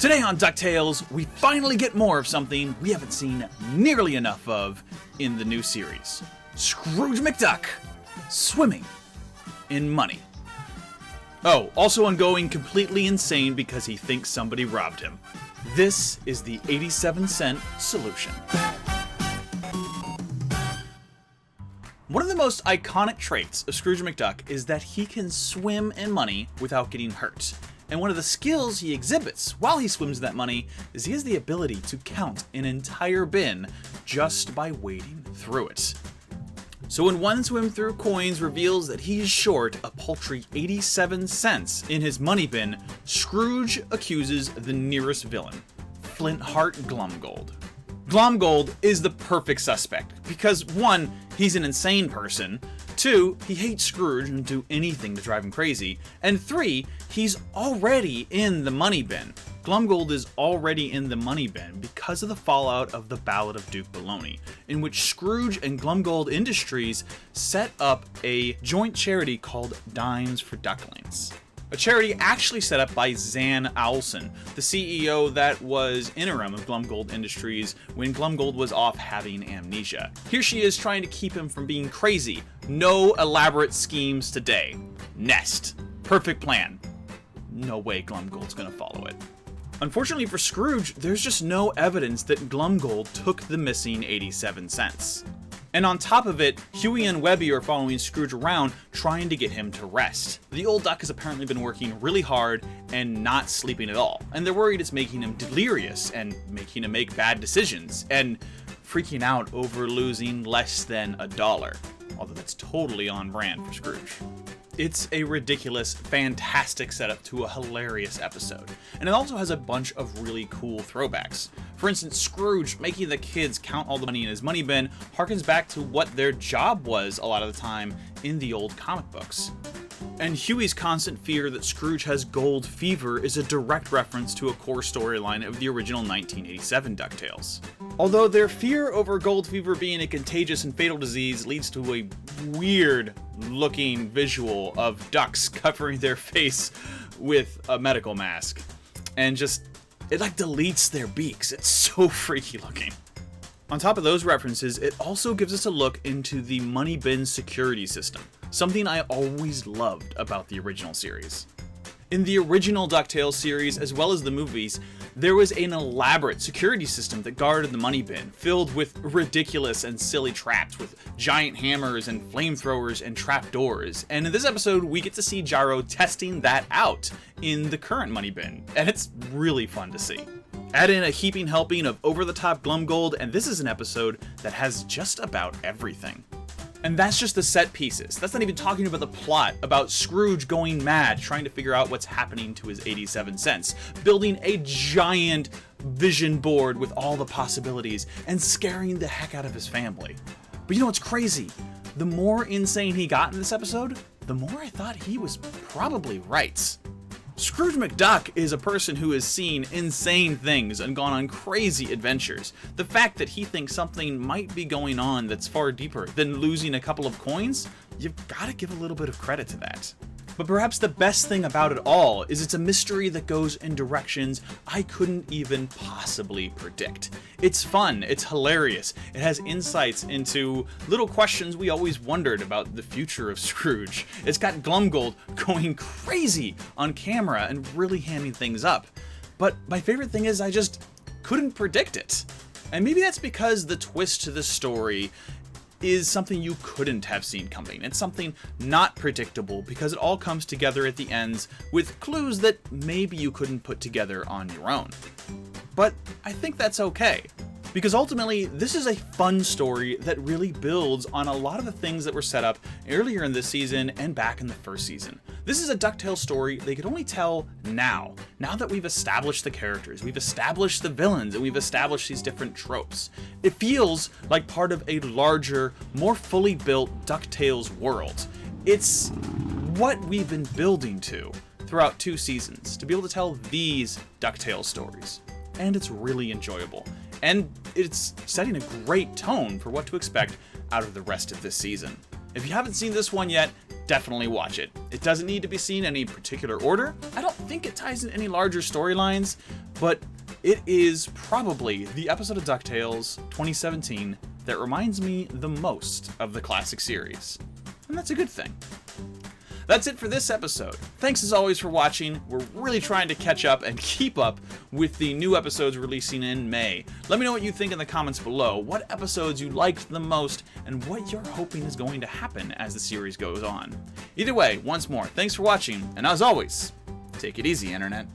Today on DuckTales, we finally get more of something we haven't seen nearly enough of in the new series. Scrooge McDuck swimming in money. Oh, also going completely insane because he thinks somebody robbed him. This is the 87-cent solution. One of the most iconic traits of Scrooge McDuck is that he can swim in money without getting hurt. And one of the skills he exhibits while he swims that money is he has the ability to count an entire bin just by wading through it. So when one swim through coins reveals that he's short a paltry 87 cents in his money bin, Scrooge accuses the nearest villain, Flintheart Glumgold. Glumgold is the perfect suspect because 1, he's an insane person, 2, he hates Scrooge and do anything to drive him crazy, and 3, he's already in the money bin. Glumgold is already in the money bin because of the fallout of the Ballad of Duke Baloney, in which Scrooge and Glumgold Industries set up a joint charity called Dimes for Ducklings. A charity actually set up by Zan Owlson, the CEO that was interim of Glumgold Industries when Glumgold was off having amnesia. Here she is trying to keep him from being crazy. No elaborate schemes today. Nest. Perfect plan. No way Glumgold's gonna follow it. Unfortunately for Scrooge, there's just no evidence that Glumgold took the missing 87 cents. And on top of it, Huey and Webby are following Scrooge around trying to get him to rest. The old duck has apparently been working really hard and not sleeping at all, and they're worried it's making him delirious and making him make bad decisions and freaking out over losing less than $1, although that's totally on brand for Scrooge. It's a ridiculous, fantastic setup to a hilarious episode, and it also has a bunch of really cool throwbacks. For instance, Scrooge making the kids count all the money in his money bin harkens back to what their job was a lot of the time in the old comic books. And Huey's constant fear that Scrooge has gold fever is a direct reference to a core storyline of the original 1987 DuckTales. Although their fear over gold fever being a contagious and fatal disease leads to a weird looking visual of ducks covering their face with a medical mask. And just, it like deletes their beaks. It's so freaky looking. On top of those references, it also gives us a look into the money bin security system, something I always loved about the original series. In the original DuckTales series, as well as the movies, there was an elaborate security system that guarded the money bin, filled with ridiculous and silly traps with giant hammers and flamethrowers and trapdoors. And in this episode, we get to see Gyro testing that out in the current money bin, and it's really fun to see. Add in a heaping helping of over-the-top Glumgold, and this is an episode that has just about everything. And that's just the set pieces. That's not even talking about the plot, about Scrooge going mad, trying to figure out what's happening to his 87 cents, building a giant vision board with all the possibilities, and scaring the heck out of his family. But you know what's crazy? The more insane he got in this episode, the more I thought he was probably right. Scrooge McDuck is a person who has seen insane things and gone on crazy adventures. The fact that he thinks something might be going on that's far deeper than losing a couple of coins, you've got to give a little bit of credit to that. But perhaps the best thing about it all is it's a mystery that goes in directions I couldn't even possibly predict. It's fun, it's hilarious, it has insights into little questions we always wondered about the future of Scrooge. It's got Glumgold going crazy on camera and really hamming things up. But my favorite thing is I just couldn't predict it. And maybe that's because the twist to the story is something you couldn't have seen coming. It's something not predictable because it all comes together at the ends with clues that maybe you couldn't put together on your own. But I think that's okay, because ultimately this is a fun story that really builds on a lot of the things that were set up earlier in this season and back in the first season. This is a DuckTales story they could only tell now that we've established the characters, we've established the villains, and we've established these different tropes. It feels like part of a larger, more fully built DuckTales world. It's what we've been building to throughout 2 seasons, to be able to tell these DuckTales stories. And it's really enjoyable. And it's setting a great tone for what to expect out of the rest of this season. If you haven't seen this one yet, definitely watch it. It doesn't need to be seen in any particular order. I don't think it ties in any larger storylines, but it is probably the episode of DuckTales 2017 that reminds me the most of the classic series. And that's a good thing. That's it for this episode. Thanks as always for watching. We're really trying to catch up and keep up with the new episodes releasing in May. Let me know what you think in the comments below, what episodes you liked the most, and what you're hoping is going to happen as the series goes on. Either way, once more, thanks for watching, and as always, take it easy, Internet.